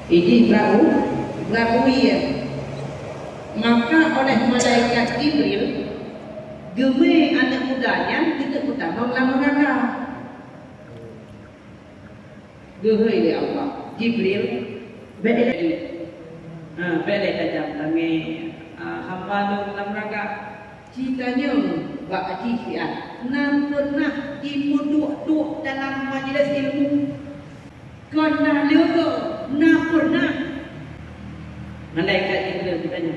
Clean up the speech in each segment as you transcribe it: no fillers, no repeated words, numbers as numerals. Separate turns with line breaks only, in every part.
Ini berlaku ya. Maka oleh malaikat Jibril gemai anak mudanya kita utama dalam neraka. Gemai dia Allah Jibril beli tajam kami hamba dalam neraka. Citanya bak jifiat nam pernah dipuduk dalam majlis ilmu. Kena lega nam pernah malaikat Jibril ditanya.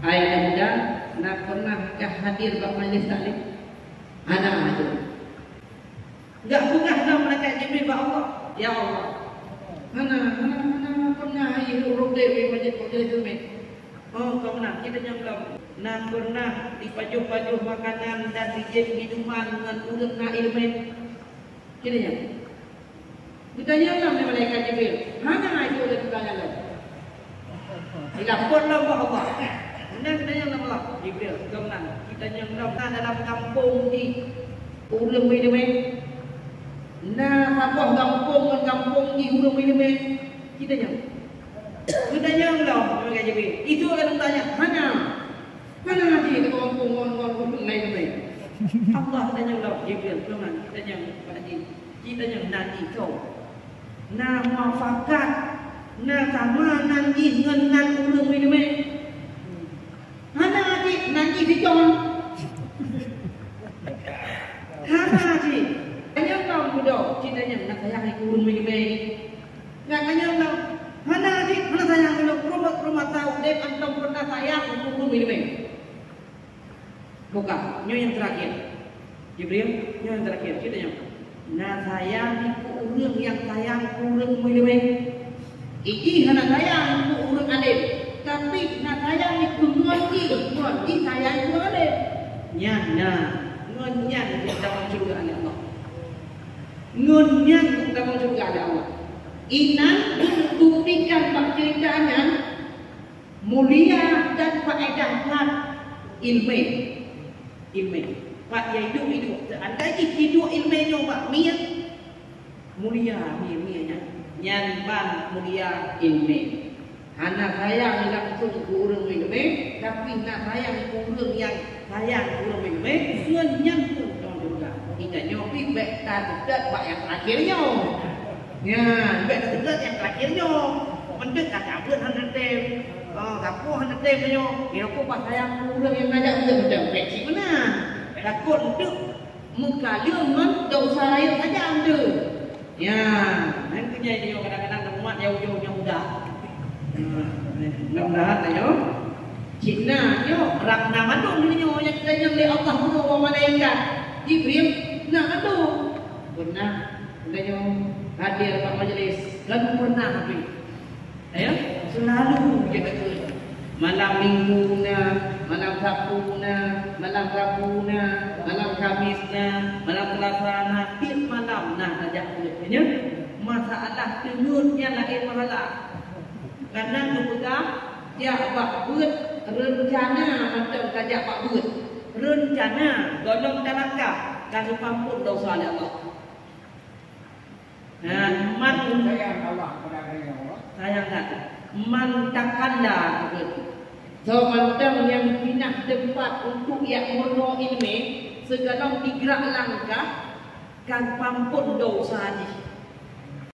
Ayah muda, nak pernahkah hadir ke majlis taklim? Anak aja. Enggak pernah dah malaikat Jibril ba Allah. Ya Allah. Mana pernah ayah urut dewi majlis ini. Oh, kau pernah? Kita jangan nak pernah dipajuh-pajuh makanan dan dijadi minuman dengan urut na ilmu. Kita jangan. Ditanya lah malaikat Jibril. Mana itu oleh ditanya lah. Dilapor lah Allah. Kemudian kita yang nama Allah Jibril kemudian kita yang nama dalam kampung di Urung Wideme. Nah, apa kampung di Urung Wideme kita yang Allah Jibril. Itu akan tanya mana lagi kampung Urung Wideme. Allah tanya Allah Jibril kemudian kita yang kita yang nanti kau. Nah, muafakat nah sama nanti dengan Urung Wideme. Hana adik nanti dicong. Hana adik. Hanya kau muda cintanya nak sayang ikut Urung Wideme. Nak hanya kau. Hana adik mana sayang muda rumah tahu dek antum pernah sayang Urung Wideme. Bukan, nyo yang terakhir. Jibril, nyo yang terakhir cintanya. Nak sayang ikut Urung yang sayang Urung Wideme. Iki hana sayang ikut Urung adik. Tapi nak sayang itu ngonti sayang itu ada. Nyana, ngonyan di dalam surga ada Allah. Ngonyan di dalam surga ada Allah. Inan buktikan pak ceritanya mulia dan faedahkan ilmu. Pak ya hidup. Anda hidup ilmunya pak mian mulia mianya. Nyan bang mulia ilmu. Anak sayang langsung ke Urung Wideme, tapi nak sayang ke Urung yang sayang Urung Wideme, ngenyang pun dong juga. Hingga nyopi bek tadet bak yang terakhirnya. Ya, bek tadet yang terakhirnya. Mendek kata pun hendak tem, kapu hendak tem nyo. Kira ko pas sayang Urung yang ngajak udah bek si mana? Takut untuk muka leungan dosa lain saja anda. Ya, nanti jadi kadang-kadang temuan jauh-jauhnya udah. Mudah-mudahan ayo Cina yo rak nama tu nyo yang kita yang li Allah wa malaikat Jibril nak tu pernah nyo hadir pada majlis kan pernah tapi ayo selalu kita tu malam minggu malam Sabtu malam Rabu malam Kamis malam Selasa tiap malam ajak kulitnya masalah tenurnya lain masalah. Karena kemudian dia buat rencana macam kajak pak buat rencana golong talakah dan pampun dosa Allah. Nah, man sayang Allah pada Allah. Sayang tak? Man takalla begitu. So macam yang pindah tempat untuk yang mono ini segala digerak langkah kan pampun dosa ni.